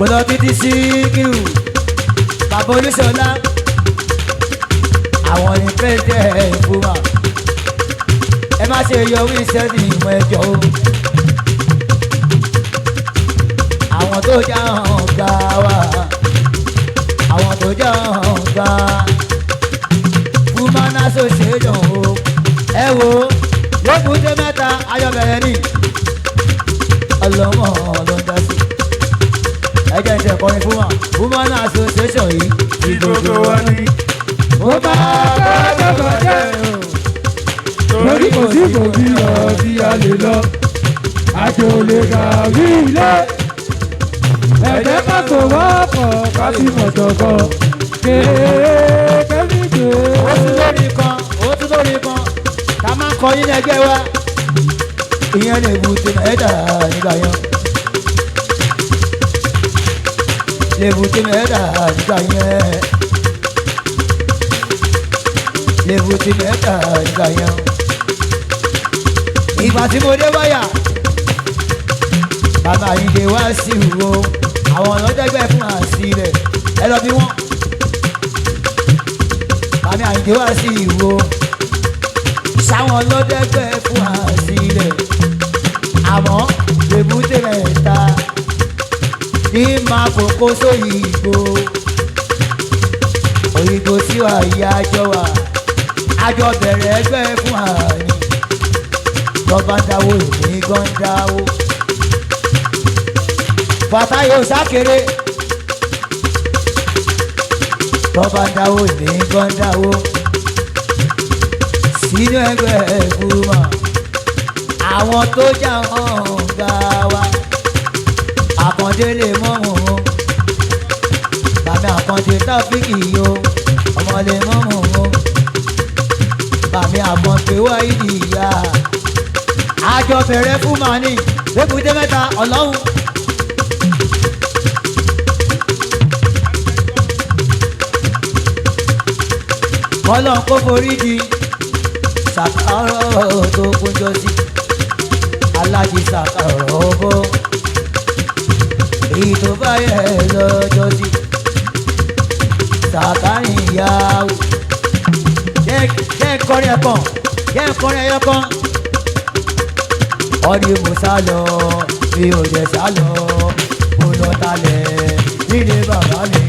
kò lọ títí sí kírù bàbá Olúṣọlá àwọn ní pẹ́ẹ́tẹ́ ìfúnma ẹ má ṣe yọ wíṣẹ́ ní ìmọ̀ ẹjọ́ o àwọn tó já hàn ga wa àwọn tó já hàn ga Women Association o ẹ wo lókùnjẹ mẹ́ta ayọ̀bẹ̀rẹ̀ ní ọlọ́mọ ọlọ́dá sí ẹjẹ́ ìṣẹ̀ kọrin fún wa Women Association yìí tí gbogbo wa ní. ó bá gbọ́dọ̀ jẹ́ torí kò sí kò bí lọ bí a lè lọ àjò lè kà rí ilé ẹ̀jẹ̀ ká tó wọ́pọ̀ ká sì mọ̀tọ̀ kan kéèké ó tún lórí kan ká máa ń kọ yín ẹgbẹ́ wa ìyẹn lè bu tí mẹ́ta nígbà yẹn lè bu tí mẹ́ta nígbà yẹn lè bu tí mẹ́ta nígbà yẹn ìgbà tí mo dé wáyà bàbá yìí dé wá sí ìwò àwọn ọlọ́dẹ́gbẹ́ fún àṣìlẹ̀ ẹ lọ bí wọ́n bàbá yìí dé wá sí ìwò sáwọn ọlọ́dẹ́gbẹ́ fún àṣìlẹ̀ àmọ́ èbúté mẹ́ta ní máa kókó sóyìnbó òyìnbó tí wà yá àjọ wa àjọ bẹ̀rẹ̀ ẹgbẹ́ fún àní tọ́ba dáwó ní gọ́ndáwó Fàtáyọ̀ sákèrè tọ́ba dáwó ní gọ́ndáwó sínú ẹgbẹ́ ìfúnmọ́ àwọn tó já hàn ga wa Àkàndé lè mọ́mọ́ wọn bàmí Àkàndé Táfíkì yo ọmọ lè mọ́mọ́ wọn bàmí Àkàndé wáyé ìyá àjọ bẹ̀rẹ̀ fún màní lébùdé mẹ́ta ọlọ́run. Ọlọ́run kó forí di Sàkárọ̀ tó kúnjọ sí Aláàjì Sàkárọ̀ ọ̀bọ èyí tó bá yẹ lọ́jọ́ sí Sàkárì ìyàwó jẹ́ kọrin ẹ̀kan jẹ́ kọrin ẹ̀yọ kan ọdí mo sá lọ mi ò jẹ sá lọ mo lọ talẹ̀ nílé bàbá mi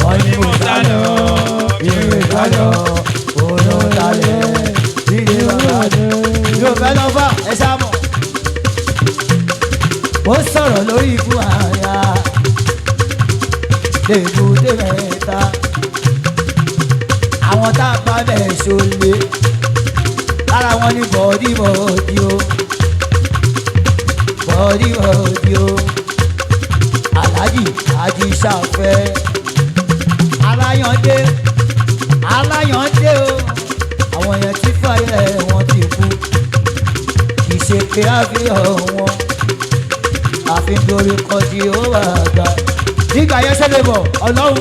ọdí mo sá lọ mi ò jẹ sá lọ mo lọ talẹ̀ nílé bàbá mi yóò fẹ́ lọ fà ẹ sá mọ̀ ó sọ̀rọ̀ lórí ikú àyà lèbúdé mẹ́ta àwọn tá a bá bẹ̀ ṣọlẹ̀ lára wọn ní bọ́ọ̀dì bọ́ọ̀dì o bọ́ọ̀dì bọ́ọ̀dì o Aláàjì Àjíṣàfẹ́ aláyàndé aláyàndé o àwọn yẹn tí fàyẹ wọn ti kú kì í ṣe pé àfihàn wọn àfi torí kan tí ó wà gbà nígbà yẹn ṣẹlẹ̀ bọ̀ ọlọ́run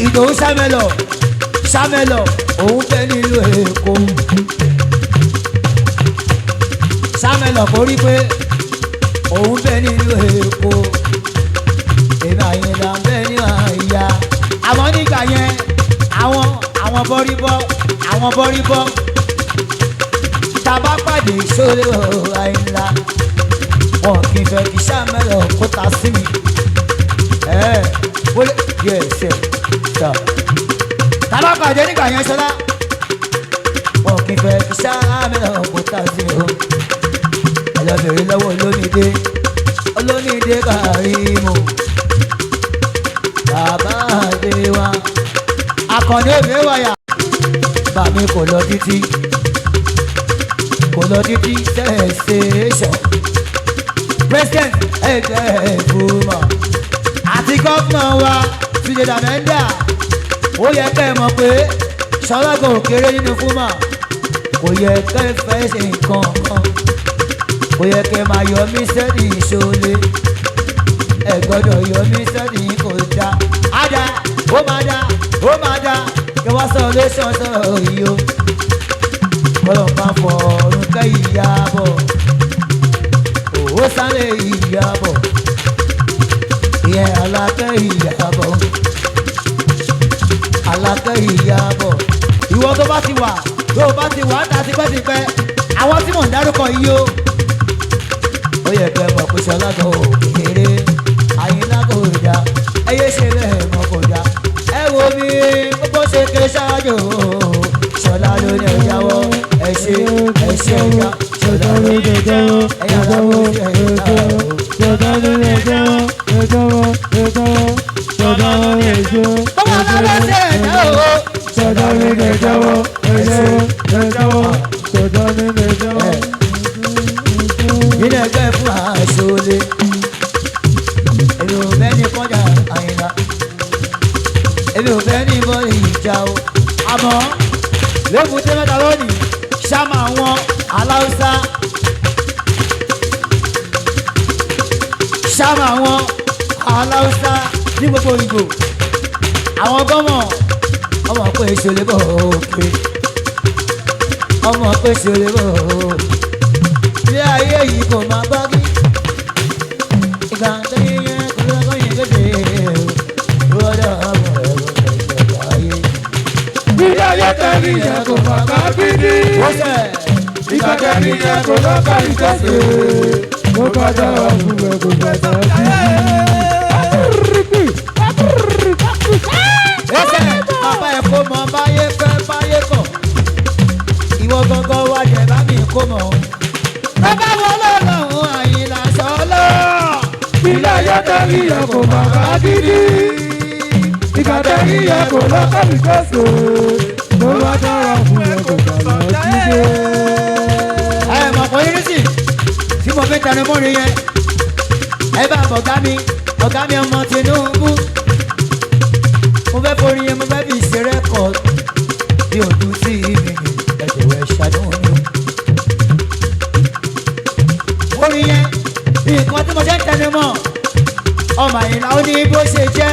Ìdòwú Sámẹ́lọ̀ òun fẹ́ nílùú Èkó Sámẹ́lọ̀ kò rí pé òun fẹ́ nílùú Èkó èmi Àyìnlá ń bẹ ní àyà àmọ́ nígbà yẹn àwọn bọ́ríbọ́ tàbá pàdé ìṣòro Àyìnlá wọn kì í fẹ́ kí Sámẹ́lọ̀ kó ta sí mi wọlé díẹ̀ ṣe ta tàbá pàdé nígbà yẹn ṣọlá wọn kì í fẹ́ kí Sámẹ́lọ̀ kó ta sí mi o ẹlẹ́bẹ̀rẹ̀ lọ́wọ́ olóníde Kàrímù bàbá àdéwà Àkàndé mẹ́wàá bàmí kò lọ títí sẹ́ẹ̀sẹ̀ṣọ̀ president ẹgbẹ́ ìfúnmọ̀ àti gómìnà wa Túndé Dàmẹ́ńdà ó yẹ kẹ́ ẹ mọ̀ pé Ṣọlágàn òkèrè nínú fúnmọ̀ kò yẹ kẹ́ ẹ fẹ́ ṣe nǹkan kan kò yẹ kẹ́ ẹ máa yọ mí sẹ́ni ìṣòlè ẹ gbọ́dọ̀ yọ mí sẹ́ni kò dá ádá ó máa dá kí wọ́n sọ lẹ́sàn sọ̀rọ̀ yìí o kọ́lọ̀ máa fọ ọ̀run kẹ́ ìyàbọ̀ òwò sálẹ̀ ìyàbọ̀ Alákẹ́ Ìyábọ̀ Alákẹ́ Ìyábọ̀ ìwọ tó bá ti wà ń ta tipẹ́tipẹ́ àwọn tí mò ń dárúkọ yìí o ó yẹ kẹ́ mọ̀ pé Ṣọlá kan ò kékeré Àyìnlá kò dá ẹyẹ ṣe bẹ́ẹ̀ mọ́ kò dá ẹ wo mi gbogbo ṣe ké ṣáájú Ṣọlá ló ní ẹ̀jáwọ́ ẹ ṣe ẹ̀yà Ṣọlá ló ní ẹ̀jáwọ́ ẹ̀yà làwọn ṣe ẹ̀yà Ṣọlá ló ní ẹ̀jáwọ́ ẹ̀jáwọ́ Ṣọlá ló ní ẹ̀jáwọ́ bọ́wọ́ bá bá ṣe ẹ̀dá o. Ṣọlá ló ní ẹ̀jáwọ́ ẹ̀jáwọ́ Ṣọlá ló ní ẹ̀jáwọ́. Nínú ẹgbẹ́ fún àṣọlé èmi ò fẹ́ ní kọjá Àyìnlá èmi ò fẹ́ ní bọ́ ìjà o àmọ́ lókun tí mẹ́ta lónìí ṣáàmà wọn aláùsá ṣáàmà wọn aláùsá ní gbogbo ìgò àwọn gọ́mọ̀ ọmọ pé ṣọlẹ̀ bọ̀ òkè ọmọ pé ṣọlẹ̀ bọ̀ òkè ilé ayé yìí kò máa bá bí ìgbà tó yẹ kó lọ́kọ́ yẹn kéde lọ́dọ̀ ọmọ ẹ̀rọ ìjọba ayé. Ilé ayé tẹ̀lé yẹn kò máa bá gidi. Ìgbà tẹ̀lé yẹn kò lọ́kọ́ ìkẹ́sẹ̀. Mo bá dára fún ẹ kò bá dára fún mi. Ẹsẹ̀ bàbá ẹ̀ kó mọ báyé fẹ́ báyé kọ̀ ìwọ gangan wá jẹ̀ bá mi kó mọ̀ ọ́. Bàbá wọn lọ́lọ́run Àyìnlá Ṣọlá. Ilé ayé tẹ̀lé yẹn kò máa bá gidi. Ìgbà tẹ̀lé yẹn kò lọ́kọ́ ìkẹ́sẹ̀. Mo bá dára fún ẹ kò bá dára fún mi. Ẹ mọ̀ pé irísì tí mo fi tẹnu mọ́rin yẹn ẹ bá ọ̀gá mi ọmọ Tinubu mo fẹ́ forí yẹn mo fẹ́ fi ṣe rẹ́kọ̀d bí ojú sí mi ẹ̀jẹ̀wẹ̀ ṣàdúró orin yẹn nǹkan tí mo ṣe ń tẹnu mọ́ ọmọ Àyìnlá ó ní bó ṣe jẹ́